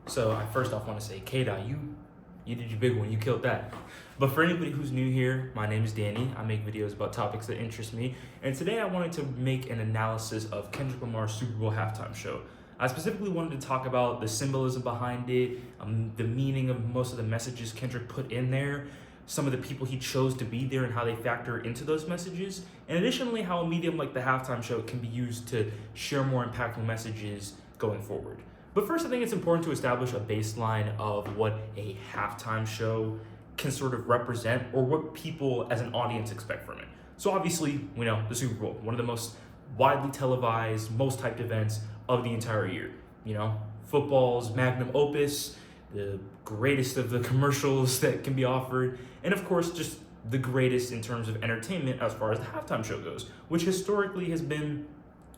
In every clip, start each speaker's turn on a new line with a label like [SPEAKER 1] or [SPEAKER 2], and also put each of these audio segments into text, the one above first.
[SPEAKER 1] So I first off want to say, K-Dot, you did your big one. You killed that. But for anybody who's new here, my name is Danny. I make videos about topics that interest me. And today I wanted to make an analysis of Kendrick Lamar's Super Bowl halftime show. I specifically wanted to talk about the symbolism behind it, the meaning of most of the messages Kendrick put in there, some of the people he chose to be there and how they factor into those messages, and additionally how a medium like the halftime show can be used to share more impactful messages going forward. But first, I think it's important to establish a baseline of what a halftime show can sort of represent or what people as an audience expect from it. So obviously, we know the Super Bowl, one of the most widely televised, most hyped events of the entire year. You know, football's magnum opus, the greatest of the commercials that can be offered, and of course, just the greatest in terms of entertainment as far as the halftime show goes, which historically has been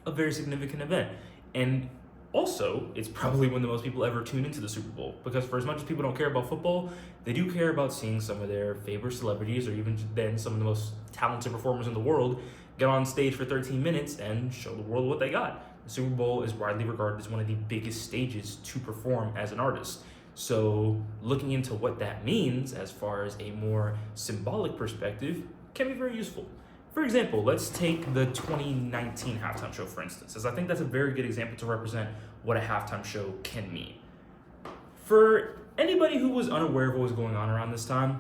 [SPEAKER 1] a very significant event. And also, it's probably when the most people ever tune into the Super Bowl, because for as much as people don't care about football, they do care about seeing some of their favorite celebrities, or even then some of the most talented performers in the world, get on stage for 13 minutes and show the world what they got. The Super Bowl is widely regarded as one of the biggest stages to perform as an artist. So looking into what that means as far as a more symbolic perspective can be very useful. For example, let's take the 2019 halftime show, for instance, as I think that's a very good example to represent what a halftime show can mean. For anybody who was unaware of what was going on around this time,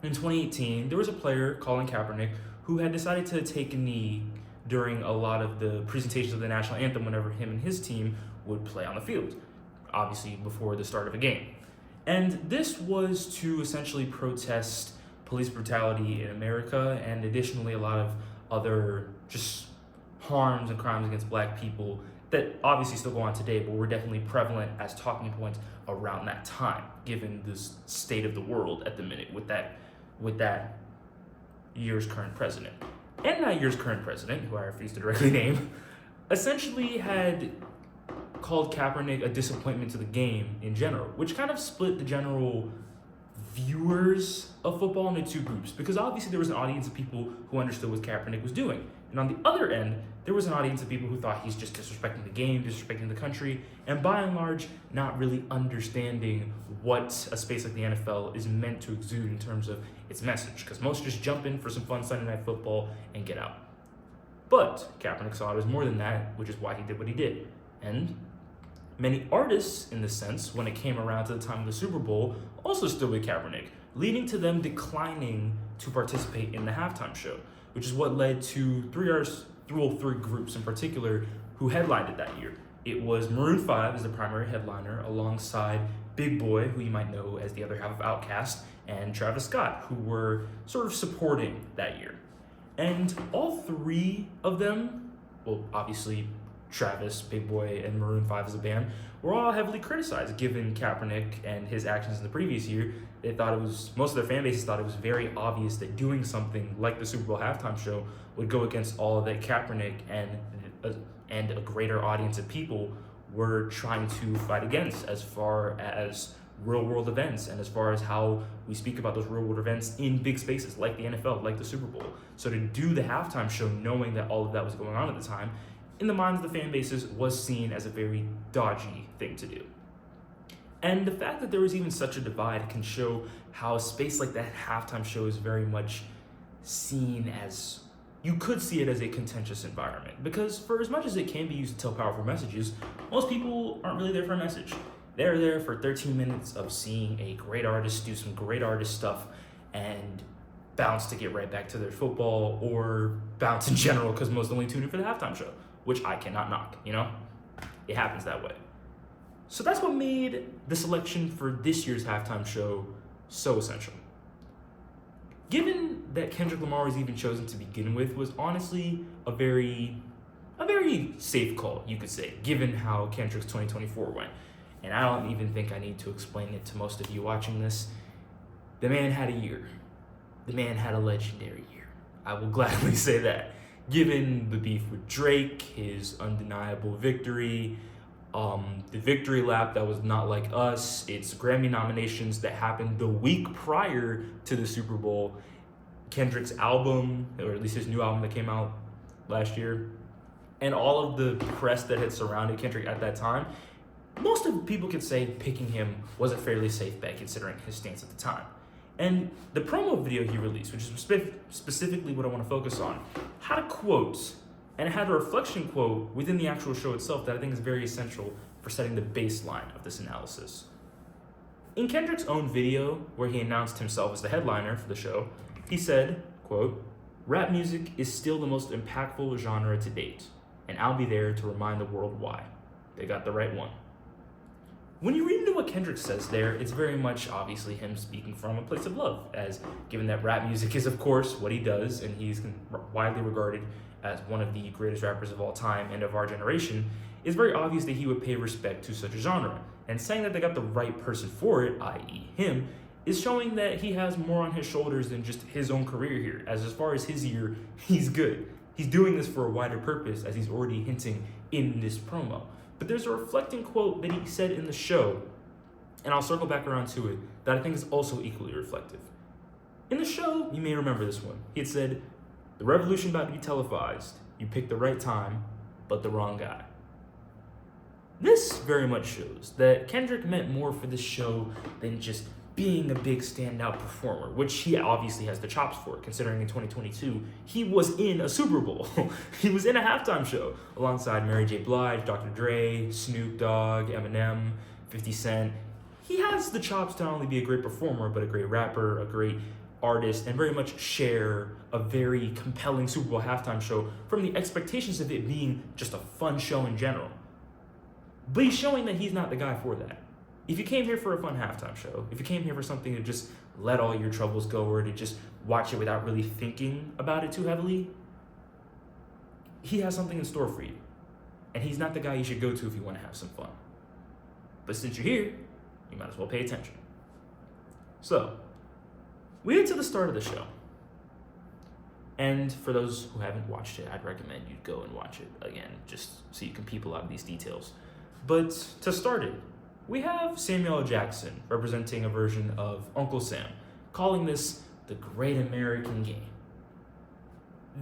[SPEAKER 1] in 2018, there was a player, Colin Kaepernick, who had decided to take a knee during a lot of the presentations of the national anthem whenever him and his team would play on the field, obviously before the start of a game. And this was to essentially protest police brutality in America, and additionally a lot of other just harms and crimes against black people that obviously still go on today, but were definitely prevalent as talking points around that time, given the state of the world at the minute with that year's current president. And that year's current president, who I refuse to directly name, essentially had called Kaepernick a disappointment to the game in general, which kind of split the general viewers of football into two groups, because obviously there was an audience of people who understood what Kaepernick was doing, and on the other end there was an audience of people who thought he's just disrespecting the game, disrespecting the country, and by and large not really understanding what a space like the NFL is meant to exude in terms of its message, because most just jump in for some fun Sunday night football and get out. But Kaepernick saw it as more than that, which is why he did what he did. And many artists, in this sense, when it came around to the time of the Super Bowl, also stood with Kaepernick, leading to them declining to participate in the halftime show, which is what led to three groups in particular who headlined it that year. It was Maroon 5 as the primary headliner, alongside Big Boy, who you might know as the other half of Outkast, and Travis Scott, who were sort of supporting that year. And all three of them, well, obviously Travis, Big Boy, and Maroon 5 as a band, were all heavily criticized given Kaepernick and his actions in the previous year. Most of their fan bases thought it was very obvious that doing something like the Super Bowl halftime show would go against all that Kaepernick and a greater audience of people were trying to fight against as far as real world events and as far as how we speak about those real world events in big spaces like the NFL, like the Super Bowl. So to do the halftime show knowing that all of that was going on at the time, in the minds of the fan bases, was seen as a very dodgy thing to do. And the fact that there was even such a divide can show how a space like that halftime show is very much seen as, you could see it as a contentious environment. Because for as much as it can be used to tell powerful messages, most people aren't really there for a message. They're there for 13 minutes of seeing a great artist do some great artist stuff and bounce to get right back to their football, or bounce in general, because most only tune in for the halftime show, which I cannot knock, you know? It happens that way. So that's what made the selection for this year's halftime show so essential. Given that Kendrick Lamar was even chosen to begin with was honestly a very safe call, you could say, given how Kendrick's 2024 went. And I don't even think I need to explain it to most of you watching this. The man had a year. The man had a legendary year. I will gladly say that. Given the beef with Drake, his undeniable victory, the victory lap that was not like us, its Grammy nominations that happened the week prior to the Super Bowl, Kendrick's album, or at least his new album that came out last year, and all of the press that had surrounded Kendrick at that time, most of the people could say picking him was a fairly safe bet considering his stance at the time. And the promo video he released, which is specifically what I want to focus on, had a quote, and it had a reflection quote within the actual show itself that I think is very essential for setting the baseline of this analysis. In Kendrick's own video, where he announced himself as the headliner for the show, he said, quote, "Rap music is still the most impactful genre to date, and I'll be there to remind the world why. They got the right one." When you read into what Kendrick says there, it's very much obviously him speaking from a place of love, as given that rap music is, of course, what he does, and he's widely regarded as one of the greatest rappers of all time and of our generation, it's very obvious that he would pay respect to such a genre. And saying that they got the right person for it, i.e. him, is showing that he has more on his shoulders than just his own career here, as far as his year, he's good. He's doing this for a wider purpose, as he's already hinting in this promo. But there's a reflecting quote that he said in the show, and I'll circle back around to it, that I think is also equally reflective. In the show, you may remember this one. He had said, "The revolution about to be televised. You picked the right time, but the wrong guy." This very much shows that Kendrick meant more for this show than just being a big standout performer, which he obviously has the chops for, considering in 2022, he was in a Super Bowl. He was in a halftime show alongside Mary J. Blige, Dr. Dre, Snoop Dogg, Eminem, 50 Cent. He has the chops to not only be a great performer, but a great rapper, a great artist, and very much share a very compelling Super Bowl halftime show from the expectations of it being just a fun show in general. But he's showing that he's not the guy for that. If you came here for a fun halftime show, if you came here for something to just let all your troubles go or to just watch it without really thinking about it too heavily, he has something in store for you. And he's not the guy you should go to if you want to have some fun. But since you're here, you might as well pay attention. So, we get to the start of the show. And for those who haven't watched it, I'd recommend you go and watch it again, just so you can peep a lot of these details. But to start it, we have Samuel L. Jackson representing a version of Uncle Sam, calling this the Great American Game.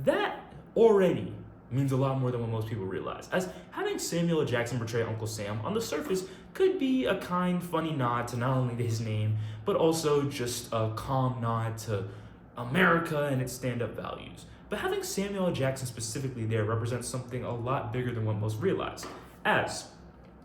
[SPEAKER 1] That already means a lot more than what most people realize, as having Samuel L. Jackson portray Uncle Sam on the surface could be a kind, funny nod to not only his name, but also just a calm nod to America and its stand-up values. But having Samuel L. Jackson specifically there represents something a lot bigger than what most realize, as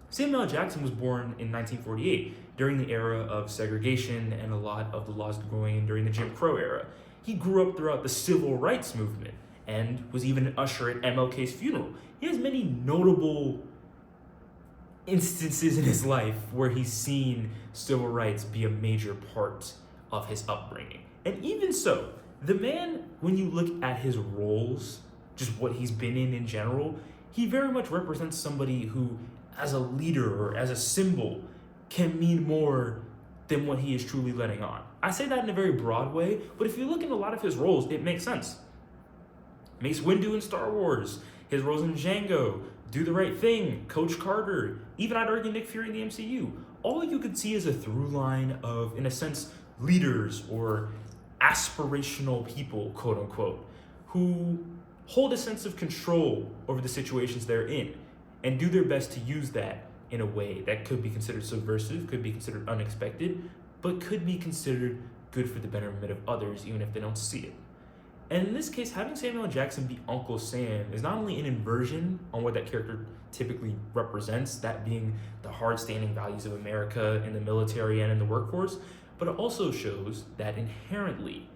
[SPEAKER 1] Samuel L. Jackson was born in 1948 during the era of segregation and a lot of the laws going in during the Jim Crow era. He grew up throughout the civil rights movement and was even an usher at MLK's funeral. He has many notable instances in his life where he's seen civil rights be a major part of his upbringing. And even so, the man, when you look at his roles, just what he's been in general, he very much represents somebody who, as a leader or as a symbol, can mean more than what he is truly letting on. I say that in a very broad way, but if you look at a lot of his roles, it makes sense. Mace Windu in Star Wars, his roles in Django, Do the Right Thing, Coach Carter, even I'd argue Nick Fury in the MCU. All you could see is a through line of, in a sense, leaders or aspirational people, quote unquote, who hold a sense of control over the situations they're in and do their best to use that in a way that could be considered subversive, could be considered unexpected, but could be considered good for the betterment of others, even if they don't see it. And in this case, having Samuel L. Jackson be Uncle Sam is not only an inversion on what that character typically represents, that being the hard-standing values of America in the military and in the workforce, but it also shows that inherently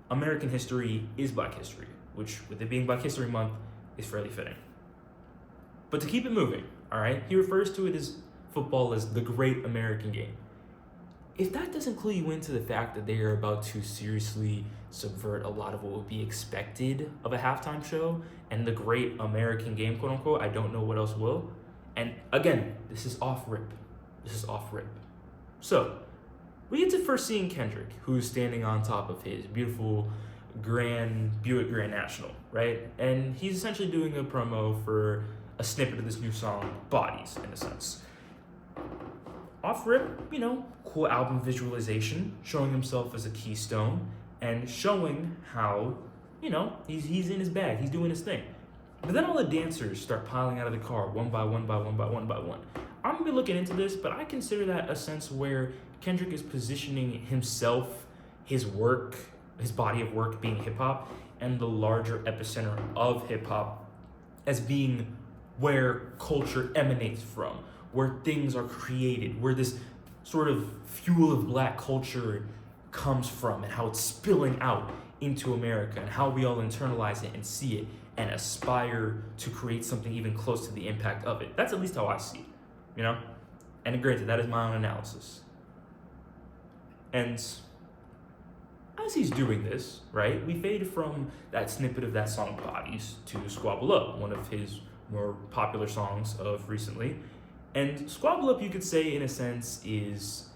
[SPEAKER 1] American history is Black history, which, with it being Black History Month, is fairly fitting. But to keep it moving, all right, he refers to it as football as the Great American Game. If that doesn't clue you into the fact that they are about to seriously subvert a lot of what would be expected of a halftime show and the Great American Game, quote unquote, I don't know what else will. And again, this is off rip. So, we get to first seeing Kendrick, who's standing on top of his beautiful Buick Grand National, right? And he's essentially doing a promo for a snippet of this new song, Bodies, in a sense. Off rip, cool album visualization, showing himself as a keystone and showing how, he's in his bag, he's doing his thing. But then all the dancers start piling out of the car one by one. I'm gonna be looking into this, but I consider that a sense where Kendrick is positioning himself, his work, his body of work being hip hop, and the larger epicenter of hip hop as being where culture emanates from, where things are created, where this sort of fuel of black culture comes from, and how it's spilling out into America, and how we all internalize it and see it and aspire to create something even close to the impact of it. That's at least how I see it, you know? And granted, that is my own analysis. And as he's doing this, right, we fade from that snippet of that song Bodies to Squabble Up, one of his more popular songs of recently. And Squabble Up, you could say, in a sense, is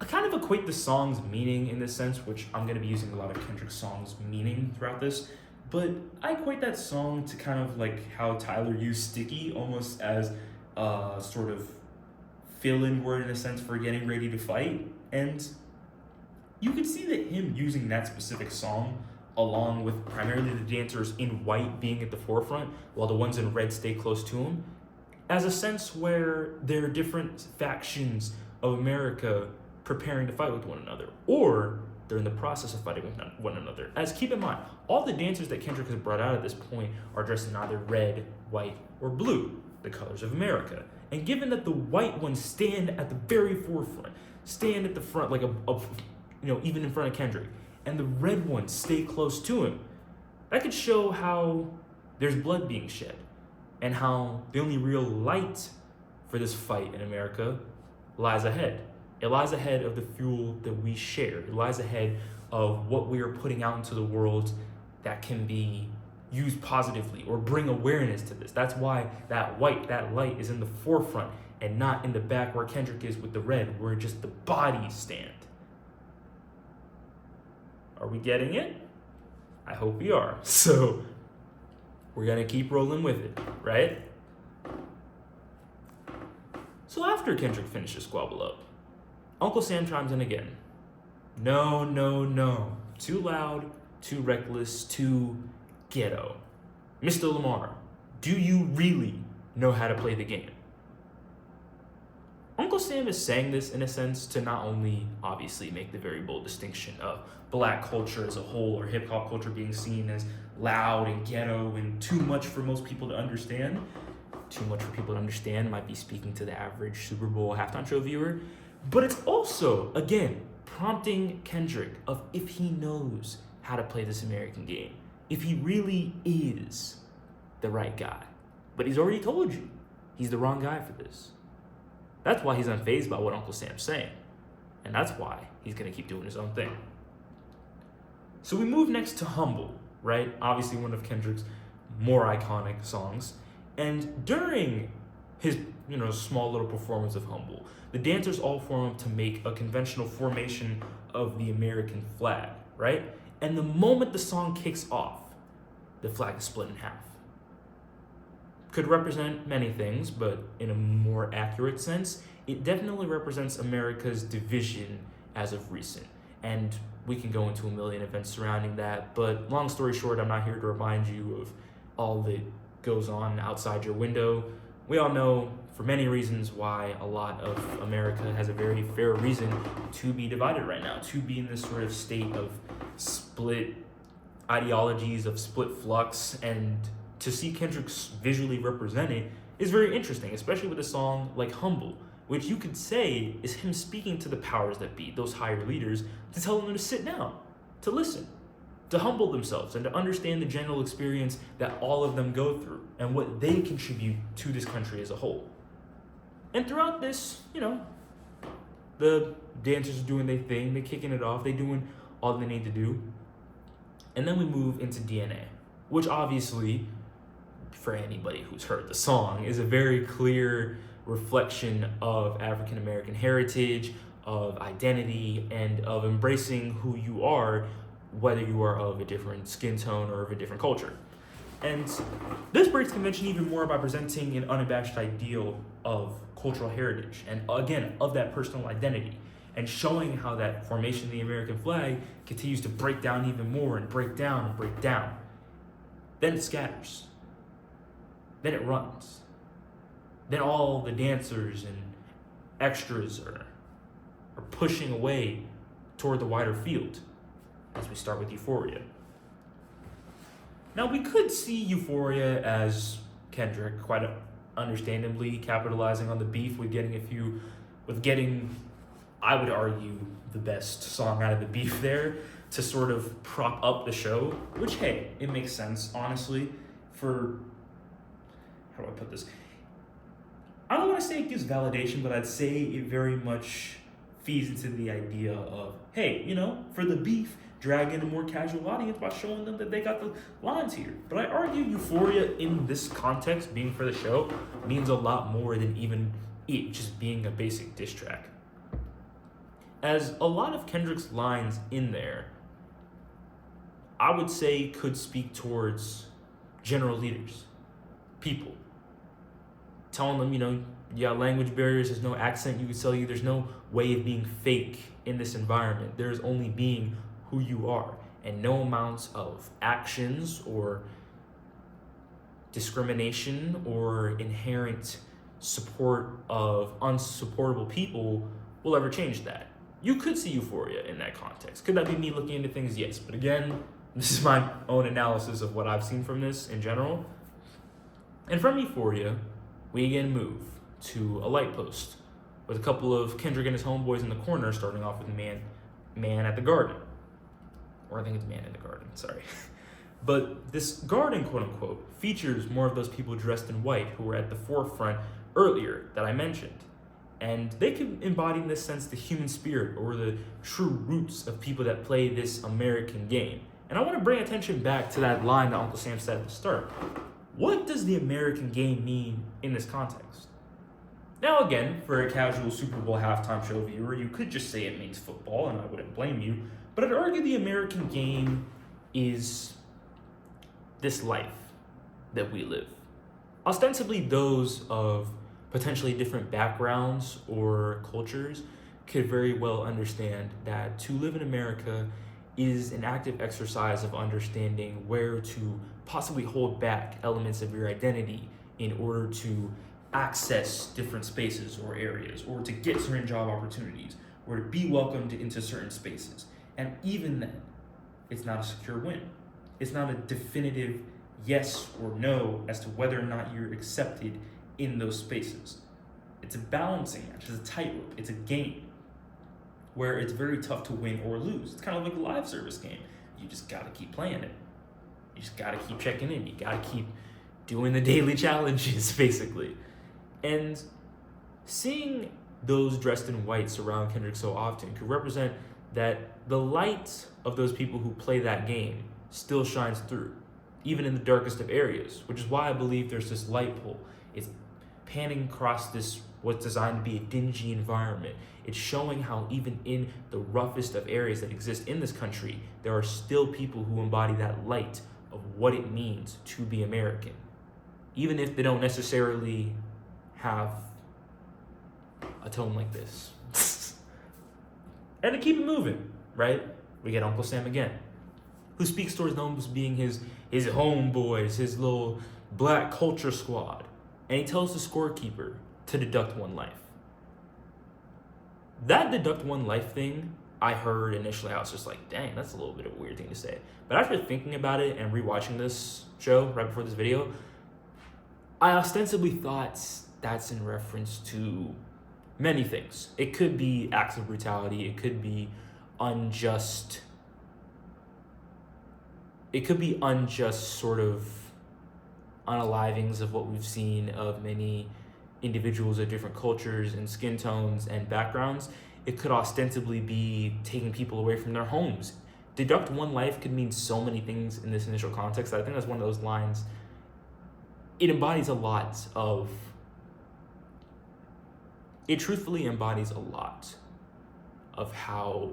[SPEAKER 1] I kind of equate the song's meaning in this sense, which I'm going to be using a lot of Kendrick's songs' meaning throughout this, but I equate that song to kind of like how Tyler used Sticky almost as a sort of fill-in word in a sense for getting ready to fight. And you could see that him using that specific song along with primarily the dancers in white being at the forefront while the ones in red stay close to him as a sense where there are different factions of America preparing to fight with one another, or they're in the process of fighting with one another. As keep in mind, all the dancers that Kendrick has brought out at this point are dressed in either red, white, or blue, the colors of America. And given that the white ones stand at the very forefront, stand at the front, like even in front of Kendrick, and the red ones stay close to him, that could show how there's blood being shed, and how the only real light for this fight in America lies ahead. It lies ahead of the fuel that we share. It lies ahead of what we are putting out into the world that can be used positively or bring awareness to this. That's why that light is in the forefront and not in the back where Kendrick is with the red, where just the bodies stand. Are we getting it? I hope we are. So we're gonna keep rolling with it, right? So after Kendrick finishes Squabble Up, Uncle Sam chimes in again. No, no, no. Too loud, too reckless, too ghetto. Mr. Lamar, do you really know how to play the game? Uncle Sam is saying this in a sense to not only obviously make the very bold distinction of black culture as a whole or hip hop culture being seen as loud and ghetto and too much for most people to understand. Too much for people to understand might be speaking to the average Super Bowl halftime show viewer. But it's also, again, prompting Kendrick of if he knows how to play this American game, if he really is the right guy. But he's already told you he's the wrong guy for this. That's why he's unfazed by what Uncle Sam's saying. And that's why he's gonna keep doing his own thing. So we move next to Humble, right? Obviously one of Kendrick's more iconic songs. And during his small little performance of Humble, the dancers all form up to make a conventional formation of the American flag, right? And the moment the song kicks off, the flag is split in half. Could represent many things, but in a more accurate sense, it definitely represents America's division as of recent. And we can go into a million events surrounding that, but long story short, I'm not here to remind you of all that goes on outside your window. We all know for many reasons why a lot of America has a very fair reason to be divided right now, to be in this sort of state of split ideologies, of split flux, and to see Kendrick visually represented is very interesting, especially with a song like Humble, which you could say is him speaking to the powers that be, those higher leaders, to tell them to sit down, to listen, to humble themselves, and to understand the general experience that all of them go through and what they contribute to this country as a whole. And throughout this, the dancers are doing their thing, they're kicking it off, they're doing all they need to do. And then we move into DNA, which obviously, for anybody who's heard the song, is a very clear reflection of African American heritage, of identity, and of embracing who you are, whether you are of a different skin tone or of a different culture. And this breaks convention even more by presenting an unabashed ideal of cultural heritage, and again, of that personal identity, and showing how that formation of the American flag continues to break down even more and break down and break down. Then it scatters. Then it runs. then all the dancers and extras are pushing away toward the wider field as we start with Euphoria. Now, we could see Euphoria as Kendrick quite understandably capitalizing on the beef with getting, I would argue, the best song out of the beef there to sort of prop up the show, which, hey, it makes sense, honestly, for, how do I put this? I don't want to say it gives validation, but I'd say it very much feeds into the idea of, hey, for the beef, drag in a more casual audience by showing them that they got the lines here. But I argue Euphoria in this context, being for the show, means a lot more than even it just being a basic diss track. As a lot of Kendrick's lines in there, I would say could speak towards general leaders, people. Telling them, you got language barriers, there's no accent you can tell you, there's no way of being fake in this environment. There's only being who you are, and no amounts of actions or discrimination or inherent support of unsupportable people will ever change that. You could see Euphoria in that context. Could that be me looking into things? Yes. But again, this is my own analysis of what I've seen from this in general. And from Euphoria, we again move to a light post with a couple of Kendrick and his homeboys in the corner, starting off with Man at the Garden. Or I think it's Man in the Garden, sorry. But this garden, quote unquote, features more of those people dressed in white who were at the forefront earlier that I mentioned. And they can embody in this sense the human spirit or the true roots of people that play this American game. And I want to bring attention back to that line that Uncle Sam said at the start. What does the American game mean in this context? Now again, for a casual Super Bowl halftime show viewer, you could just say it means football, and I wouldn't blame you. But I'd argue the American game is this life that we live. Ostensibly those of potentially different backgrounds or cultures could very well understand that to live in America is an active exercise of understanding where to possibly hold back elements of your identity in order to access different spaces or areas, or to get certain job opportunities, or to be welcomed into certain spaces. And even then, it's not a secure win. It's not a definitive yes or no as to whether or not you're accepted in those spaces. It's a balancing act, it's a tightrope, it's a game where it's very tough to win or lose. It's kind of like a live service game. You just gotta keep playing it. You just gotta keep checking in. You gotta keep doing the daily challenges, basically. And seeing those dressed in white surround Kendrick so often could represent that the light of those people who play that game still shines through, even in the darkest of areas, which is why I believe there's this light pole. It's panning across this what's designed to be a dingy environment. It's showing how even in the roughest of areas that exist in this country, there are still people who embody that light of what it means to be American, even if they don't necessarily have a tone like this. And to keep it moving, right? We get Uncle Sam again, who speaks towards them as being his homeboys, his little black culture squad. And he tells the scorekeeper to deduct one life. That deduct one life thing, I heard initially, I was just like, dang, that's a little bit of a weird thing to say. But after thinking about it and rewatching this show right before this video, I ostensibly thought that's in reference to many things. It could be acts of brutality. It could be unjust sort of unalivings of what we've seen of many individuals of different cultures and skin tones and backgrounds. It could ostensibly be taking people away from their homes. Deduct one life could mean so many things in this initial context. I think that's one of those lines. It truthfully embodies a lot of how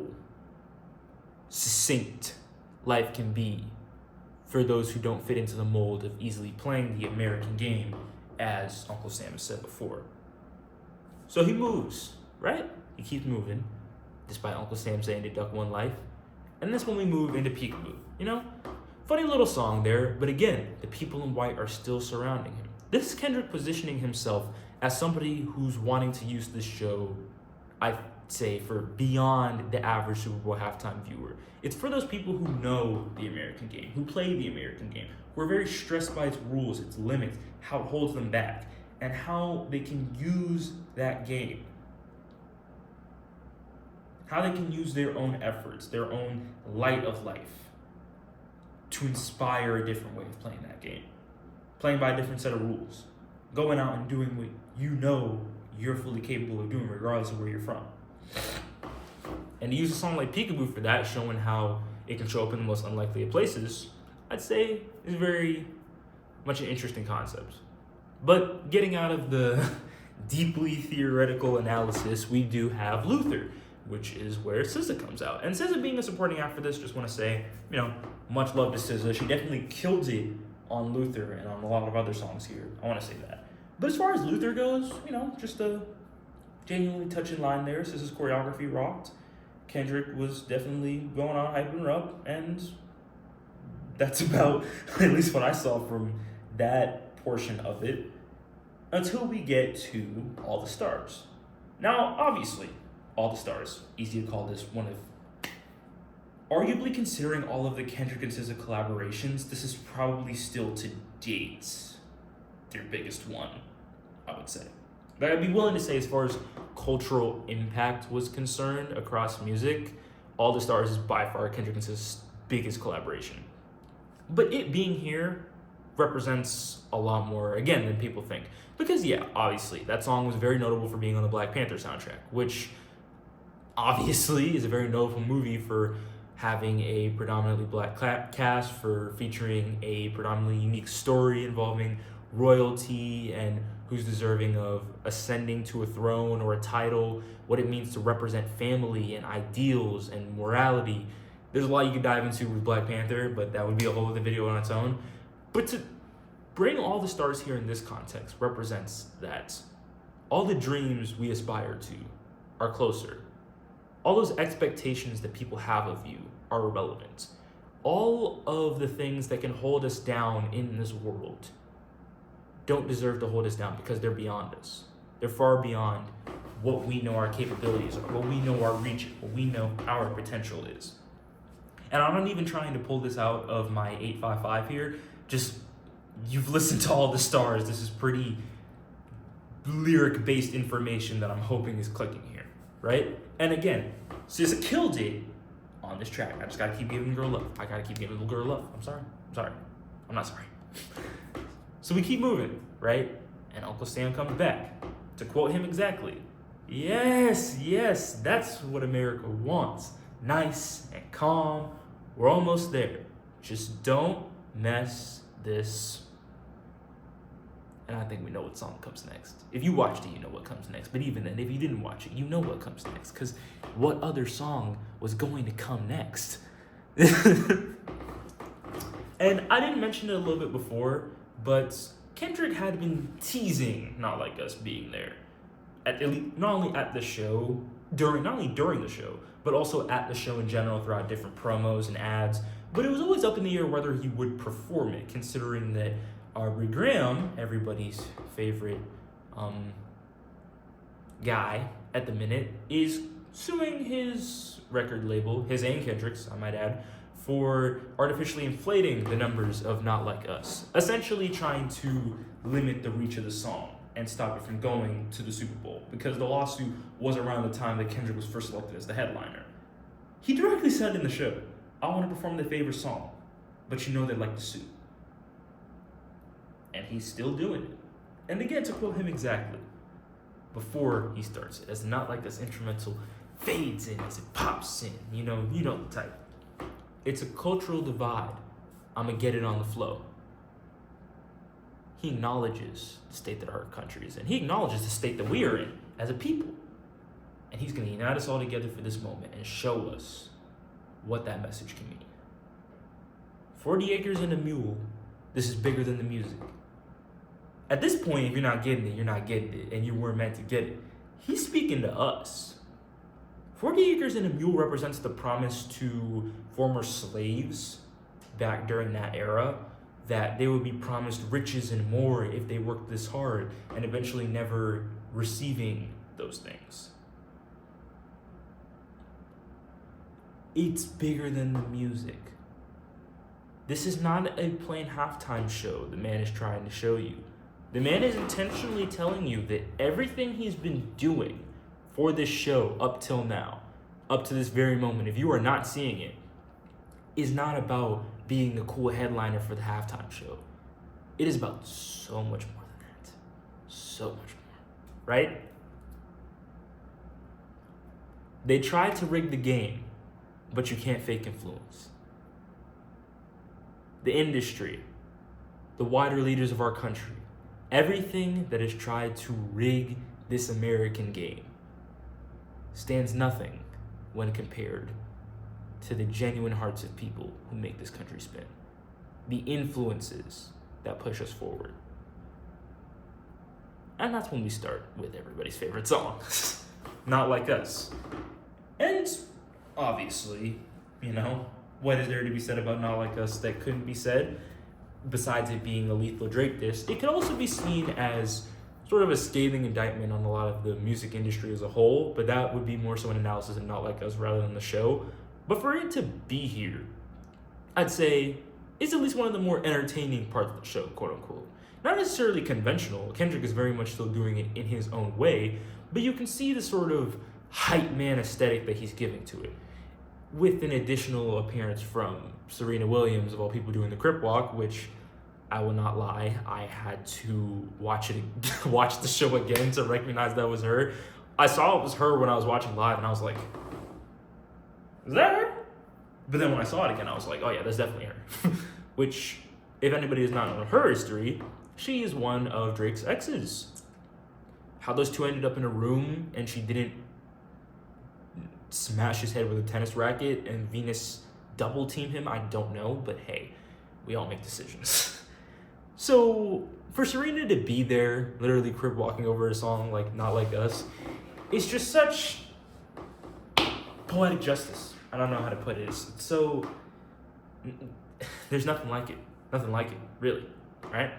[SPEAKER 1] succinct life can be for those who don't fit into the mold of easily playing the American game, as Uncle Sam has said before. So he moves, right? He keeps moving, despite Uncle Sam saying deduct one life. And that's when we move into peekaboo, Funny little song there, but again, the people in white are still surrounding him. This is Kendrick positioning himself as somebody who's wanting to use this show, I say for beyond the average Super Bowl halftime viewer, it's for those people who know the American game, who play the American game, who are very stressed by its rules, its limits, how it holds them back, and how they can use that game. How they can use their own efforts, their own light of life to inspire a different way of playing that game. Playing by a different set of rules. Going out and doing what you know you're fully capable of doing regardless of where you're from. And to use a song like Peekaboo for that, showing how it can show up in the most unlikely of places, I'd say is very much an interesting concept. But getting out of the deeply theoretical analysis, we do have Luther, which is where SZA comes out. And SZA being a supporting act for this, just want to say, much love to SZA. She definitely killed it on Luther and on a lot of other songs here. I want to say that. But as far as Luther goes, just a genuinely touching line there. SZA's choreography rocked. Kendrick was definitely going on, hyping her up, and that's about at least what I saw from that portion of it, until we get to All the Stars. Now, obviously, All the Stars, easy to call this one of, arguably considering all of the Kendrick and SZA collaborations, this is probably still to date their biggest one, I would say. But I'd be willing to say, as far as cultural impact was concerned across music, All the Stars is by far Kendrick and SZA's biggest collaboration. But it being here represents a lot more, again, than people think. Because, yeah, obviously, that song was very notable for being on the Black Panther soundtrack, which obviously is a very notable movie for having a predominantly black cast, for featuring a predominantly unique story involving royalty and who's deserving of ascending to a throne or a title, what it means to represent family and ideals and morality. There's a lot you could dive into with Black Panther, but that would be a whole other video on its own. But to bring All the Stars here in this context represents that all the dreams we aspire to are closer. All those expectations that people have of you are irrelevant. All of the things that can hold us down in this world don't deserve to hold us down because they're beyond us. They're far beyond what we know our capabilities are, what we know our reach, what we know our potential is. And I'm not even trying to pull this out of my 855 here. Just, you've listened to All the Stars. This is pretty lyric-based information that I'm hoping is clicking here, right? And again, SZA killed it on this track. I just gotta keep giving the girl love. I gotta keep giving the girl love. I'm sorry. I'm not sorry. So we keep moving, right? And Uncle Sam comes back. To quote him exactly, yes, that's what America wants. Nice and calm. We're almost there. Just don't mess this. And I think we know what song comes next. If you watched it, you know what comes next. But even then, if you didn't watch it, you know what comes next. Because what other song was going to come next? And I didn't mention it a little bit before, but Kendrick had been teasing Not Like Us being there. At least, not only at the show, not only during the show, but also at the show in general throughout different promos and ads. But it was always up in the air whether he would perform it, considering that Aubrey Graham, everybody's favorite guy at the minute, is suing his record label, his and Kendrick's, I might add, for artificially inflating the numbers of Not Like Us, essentially trying to limit the reach of the song and stop it from going to the Super Bowl, because the lawsuit was around the time that Kendrick was first selected as the headliner. He directly said in the show, I want to perform their favorite song, but you know they'd like to sue. And he's still doing it. And again, to quote him exactly, before he starts it, as Not Like Us instrumental fades in, as it pops in, you know the type. It's a cultural divide. I'm gonna get it on the flow. He acknowledges the state that our country is in. He acknowledges the state that we are in as a people. And he's gonna unite us all together for this moment and show us what that message can mean. 40 acres and a mule, this is bigger than the music. At this point, if you're not getting it, you're not getting it, and you weren't meant to get it. He's speaking to us. 40 acres and a mule represents the promise to former slaves back during that era that they would be promised riches and more if they worked this hard, and eventually never receiving those things. It's bigger than the music. This is not a plain halftime show the man is trying to show you. The man is intentionally telling you that everything he's been doing for this show up till now, up to this very moment, if you are not seeing it, is not about being the cool headliner for the halftime show. It is about so much more than that. So much more, right? They tried to rig the game, but you can't fake influence. The industry, the wider leaders of our country, everything that has tried to rig this American game stands nothing when compared to the genuine hearts of people who make this country spin. The influences that push us forward. And that's when we start with everybody's favorite song, Not Like Us. And obviously, what is there to be said about Not Like Us that couldn't be said? Besides it being a Lethal Drake diss, it could also be seen as sort of a scathing indictment on a lot of the music industry as a whole, but that would be more so an analysis of Not Like Us rather than the show. But for it to be here, I'd say it's at least one of the more entertaining parts of the show, quote unquote. Not necessarily conventional. Kendrick is very much still doing it in his own way, but you can see the sort of hype man aesthetic that he's giving to it, with an additional appearance from Serena Williams, of all people, doing the Crip Walk, which I will not lie, I had to watch the show again to recognize that was her. I saw it was her when I was watching live, and I was like, is that her? But then when I saw it again, I was like, oh yeah, that's definitely her. Which, if anybody does not know her history, she is one of Drake's exes. How those two ended up in a room and she didn't smash his head with a tennis racket and Venus double team him, I don't know, but hey, we all make decisions. So for Serena to be there, literally crib walking over a song like Not Like Us, it's just such poetic justice. I don't know how to put it. It's so, there's nothing like it, really, right?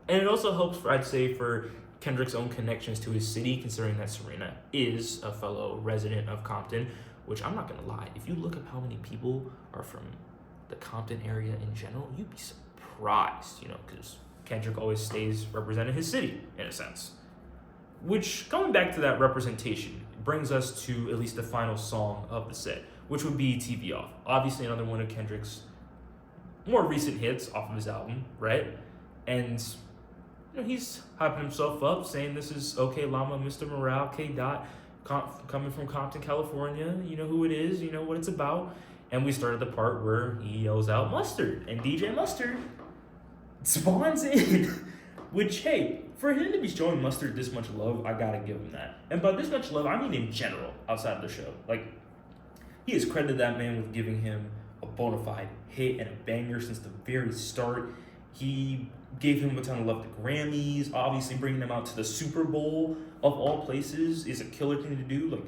[SPEAKER 1] And it also helps, I'd say, for Kendrick's own connections to his city, considering that Serena is a fellow resident of Compton, which I'm not gonna lie, if you look up how many people are from the Compton area in general, you'd be surprised, because Kendrick always stays representing his city, in a sense. Which, going back to that representation, brings us to at least the final song of the set, which would be TV Off. Obviously another one of Kendrick's more recent hits off of his album, right? And he's hyping himself up, saying this is OK Llama, Mr. Morale, K. Dot, coming from Compton, California. You know who it is, you know what it's about. And we started the part where he yells out Mustard, and DJ Mustard spawns in. Which, hey, for him to be showing Mustard this much love, I gotta give him that. And by this much love, I mean in general, outside of the show. Like, he has credited that man with giving him a bona fide hit and a banger since the very start. He gave him a ton of love at the Grammys. Obviously, bringing him out to the Super Bowl, of all places, is a killer thing to do. Like,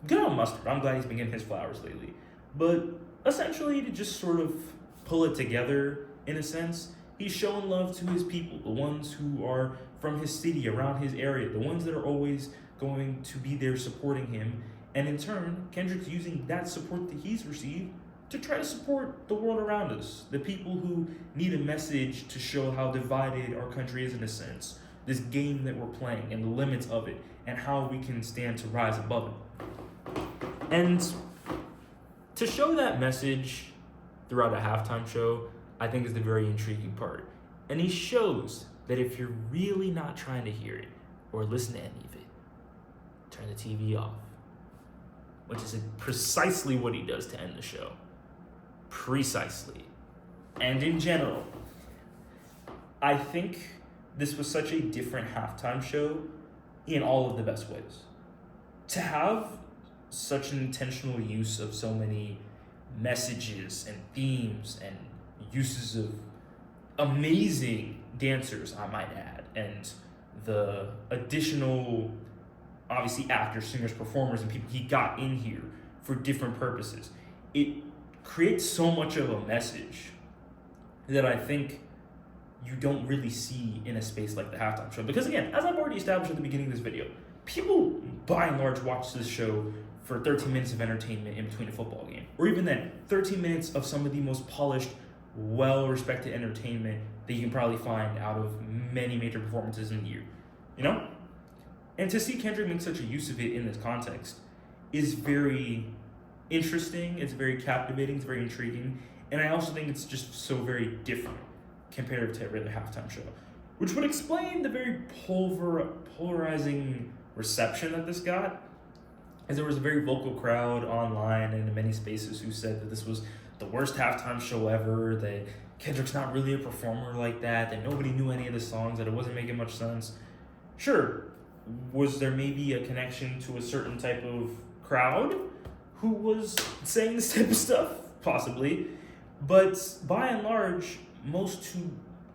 [SPEAKER 1] good on Mustard. I'm glad he's been getting his flowers lately. But essentially, to just sort of pull it together, in a sense, he's showing love to his people, the ones who are from his city, around his area, the ones that are always going to be there supporting him. And in turn, Kendrick's using that support that he's received to try to support the world around us, the people who need a message to show how divided our country is, in a sense, this game that we're playing and the limits of it, and how we can stand to rise above it. And to show that message throughout a halftime show, I think is the very intriguing part. And he shows that if you're really not trying to hear it or listen to any of it, turn the TV off. Which is precisely what he does to end the show. Precisely. And in general, I think this was such a different halftime show in all of the best ways. To have such an intentional use of so many messages and themes and uses of amazing dancers, I might add, and the additional, obviously, actors, singers, performers, and people he got in here for different purposes. It creates so much of a message that I think you don't really see in a space like the halftime show. Because again, as I've already established at the beginning of this video, people by and large watch this show for 13 minutes of entertainment in between a football game. Or even then, 13 minutes of some of the most polished, well-respected entertainment that you can probably find out of many major performances in the year. You know? And to see Kendrick make such a use of it in this context is very interesting, it's very captivating, it's very intriguing, and I also think it's just so very different compared to every other halftime show, which would explain the very polarizing reception that this got, as there was a very vocal crowd online and in many spaces who said that this was the worst halftime show ever, that Kendrick's not really a performer like that nobody knew any of the songs, that it wasn't making much sense. Sure, was there maybe a connection to a certain type of crowd who was saying this type of stuff? Possibly. But by and large, most who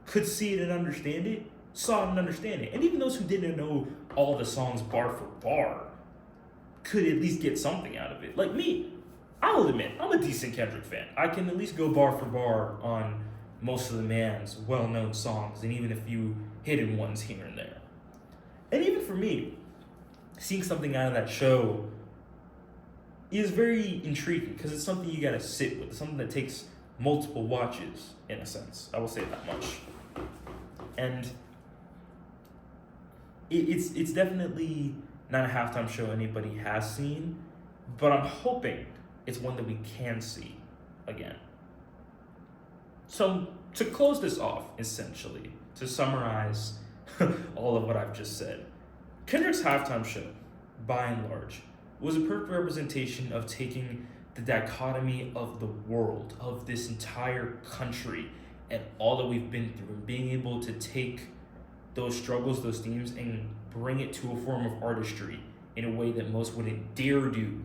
[SPEAKER 1] could see it and understand it, saw it and understand it. And even those who didn't know all the songs bar for bar could at least get something out of it. Like me, I will admit, I'm a decent Kendrick fan. I can at least go bar for bar on most of the man's well-known songs and even a few hidden ones here and there. And even for me, seeing something out of that show is very intriguing because it's something you gotta sit with. It's something that takes multiple watches, in a sense. I will say that much. And it's definitely not a halftime show anybody has seen, but I'm hoping it's one that we can see again. So to close this off, essentially, to summarize all of what I've just said, Kendrick's halftime show, by and large, was a perfect representation of taking the dichotomy of the world, of this entire country, and all that we've been through, and being able to take those struggles, those themes, and bring it to a form of artistry in a way that most wouldn't dare do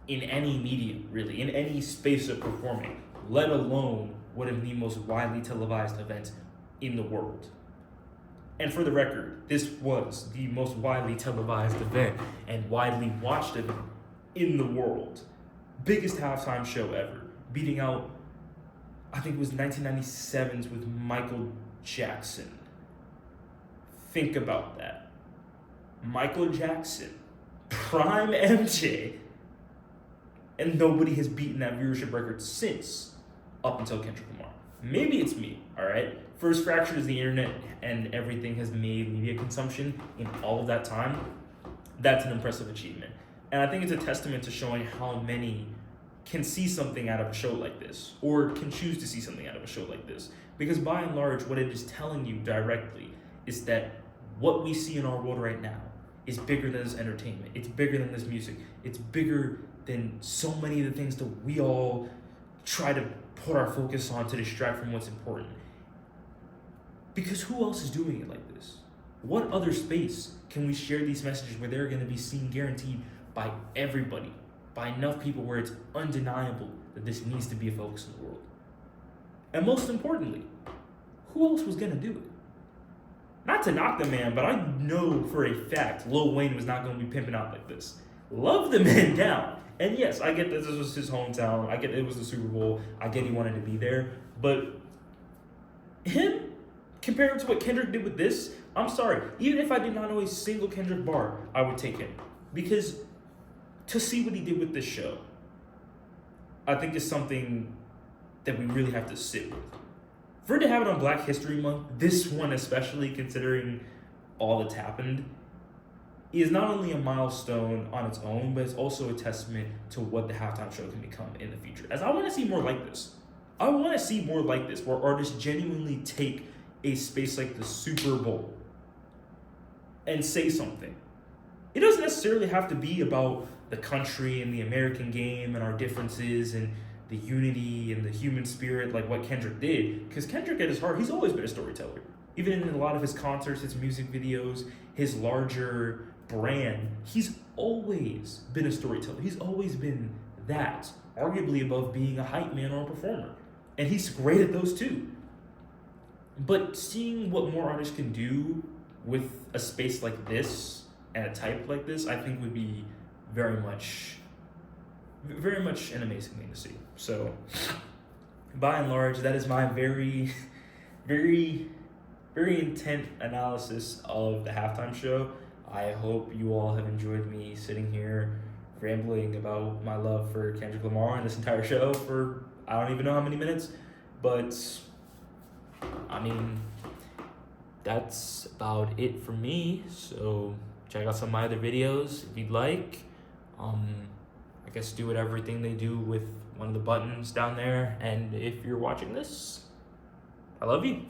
[SPEAKER 1] in any medium, really, in any space of performing, let alone one of the most widely televised events in the world. And for the record, this was the most widely televised event and widely watched event in the world. Biggest halftime show ever, beating out, I think it was 1997's with Michael Jackson. Think about that. Michael Jackson, prime MJ, and nobody has beaten that viewership record since, up until Kendrick Lamar. Maybe it's me, all right? First fracture is the internet and everything has made media consumption in all of that time. That's an impressive achievement. And I think it's a testament to showing how many can see something out of a show like this, or can choose to see something out of a show like this. Because by and large, what it is telling you directly is that what we see in our world right now is bigger than this entertainment. It's bigger than this music. It's bigger than so many of the things that we all try to put our focus on to distract from what's important. Because who else is doing it like this? What other space can we share these messages where they're going to be seen guaranteed by everybody, by enough people where it's undeniable that this needs to be a focus in the world? And most importantly, who else was going to do it? Not to knock the man, but I know for a fact Lil Wayne was not going to be pimping out like this. Love the man down. And yes, I get that this was his hometown. I get it was the Super Bowl. I get he wanted to be there. But him, compared to what Kendrick did with this, I'm sorry. Even if I did not know a single Kendrick bar, I would take him. Because to see what he did with this show, I think is something that we really have to sit with. For it to have it on Black History Month, this one especially, considering all that's happened, is not only a milestone on its own, but it's also a testament to what the halftime show can become in the future. As I want to see more like this. I want to see more like this, where artists genuinely take a space like the Super Bowl and say something. It doesn't necessarily have to be about the country and the American game and our differences and the unity and the human spirit like what Kendrick did. Because Kendrick at his heart, he's always been a storyteller. Even in a lot of his concerts, his music videos, his larger brand, he's always been a storyteller. He's always been that, arguably above being a hype man or a performer. And he's great at those too. But seeing what more artists can do with a space like this and a type like this, I think would be very much an amazing thing to see. So, by and large, that is my very, very very intent analysis of the halftime show. I hope you all have enjoyed me sitting here rambling about my love for Kendrick Lamar and this entire show for I don't even know how many minutes, but I mean, that's about it for me. So check out some of my other videos if you'd like. I guess do everything they do with one of the buttons down there. And if you're watching this, I love you.